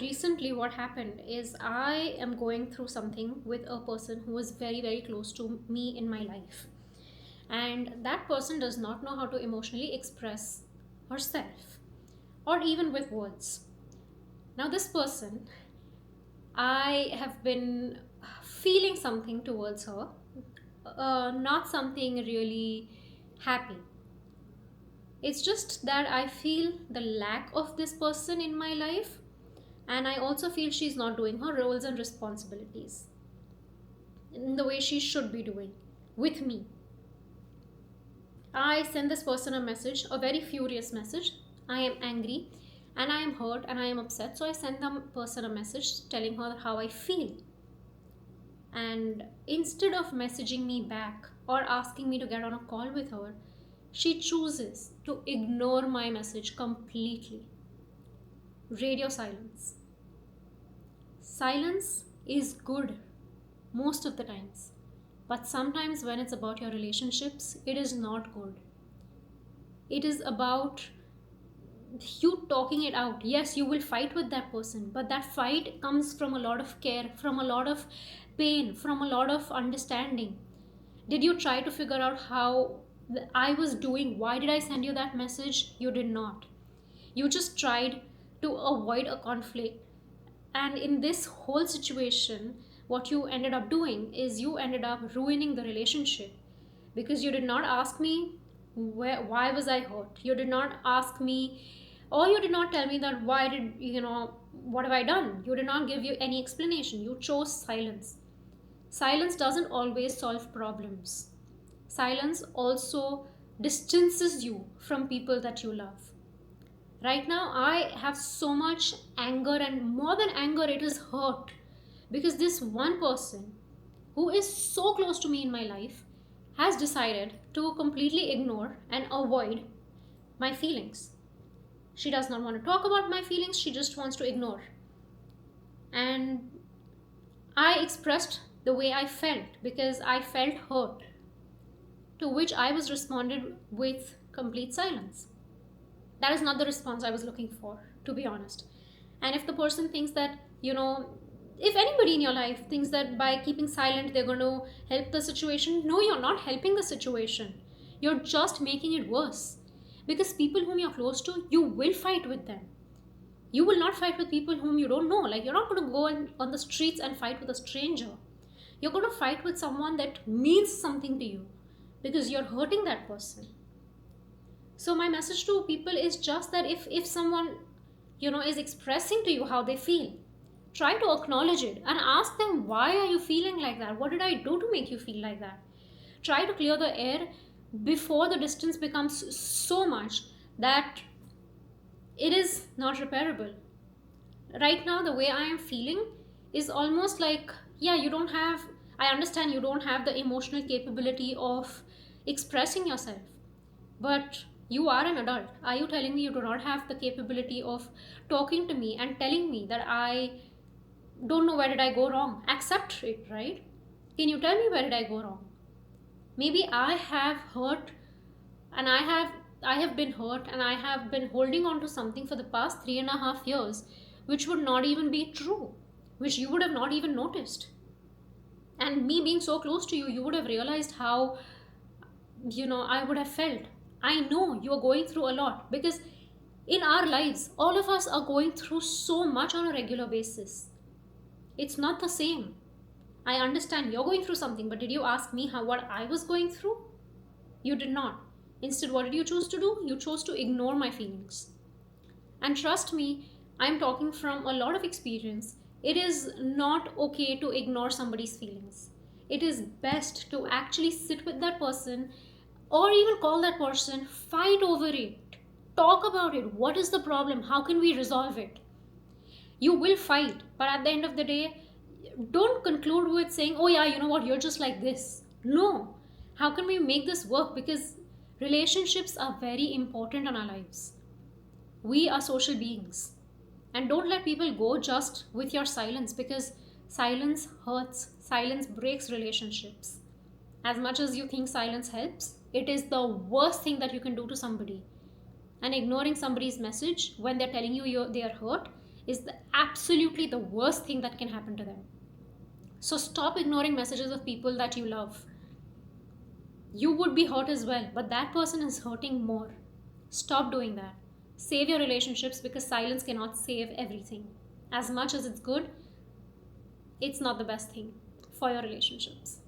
Recently what happened is I am going through something with a person who is very, very close to me in my life. And that person does not know how to emotionally express herself or even with words. Now, this person, I have been feeling something towards her, not something really happy. It's just that I feel the lack of this person in my life, and I also feel she's not doing her roles and responsibilities in the way she should be doing with me. I send this person a message, a very furious message. I am angry and I am hurt and I am upset. So I send the person a message telling her how I feel. And instead of messaging me back or asking me to get on a call with her, she chooses to ignore my message completely. Radio silence. Silence is good most of the times. But sometimes when it's about your relationships, it is not good. It is about you talking it out. Yes, you will fight with that person, but that fight comes from a lot of care, from a lot of pain, from a lot of understanding. Did you try to figure out how I was doing? Why did I send you that message? You did not. You just tried to avoid a conflict. And in this whole situation, what you ended up doing is you ended up ruining the relationship because you did not ask me why was I hurt. You did not ask me, or you did not tell me that why did what have I done. You did not give you any explanation. You chose silence. Silence doesn't always solve problems. Silence also distances you from people that you love. Right now, I have so much anger, and more than anger, it is hurt because this one person who is so close to me in my life has decided to completely ignore and avoid my feelings. She does not want to talk about my feelings, she just wants to ignore. And I expressed the way I felt because I felt hurt, to which I was responded with complete silence. That is not the response I was looking for, to be honest. And if the person thinks that, if anybody in your life thinks that by keeping silent they're going to help the situation, no, you're not helping the situation. You're just making it worse. Because people whom you're close to, you will fight with them. You will not fight with people whom you don't know. Like, you're not going to go on the streets and fight with a stranger. You're going to fight with someone that means something to you because you're hurting that person. So my message to people is just that if someone is expressing to you how they feel, try to acknowledge it and ask them, why are you feeling like that? What did I do to make you feel like that? Try to clear the air before the distance becomes so much that it is not repairable. Right now, the way I am feeling is almost like, yeah, I understand you don't have the emotional capability of expressing yourself, but you are an adult. Are you telling me you do not have the capability of talking to me and telling me that I don't know where did I go wrong? Accept it, right? Can you tell me where did I go wrong? Maybe I have hurt and I have been hurt and I have been holding on to something for the past 3.5 years, which would not even be true, which you would have not even noticed. And me being so close to you, you would have realized how, I would have felt. I know you are going through a lot because in our lives, all of us are going through so much on a regular basis. It's not the same. I understand you're going through something, but did you ask me what I was going through? You did not. Instead, what did you choose to do? You chose to ignore my feelings. And trust me, I'm talking from a lot of experience. It is not okay to ignore somebody's feelings. It is best to actually sit with that person or even call that person, fight over it, talk about it. What is the problem? How can we resolve it? You will fight, but at the end of the day, don't conclude with saying, oh yeah, you know what, you're just like this. No. How can we make this work? Because relationships are very important in our lives. We are social beings. And don't let people go just with your silence, because silence hurts, silence breaks relationships. As much as you think silence helps, it is the worst thing that you can do to somebody. And ignoring somebody's message when they're telling you they are hurt is absolutely the worst thing that can happen to them. So stop ignoring messages of people that you love. You would be hurt as well, but that person is hurting more. Stop doing that. Save your relationships, because silence cannot save everything. As much as it's good, it's not the best thing for your relationships.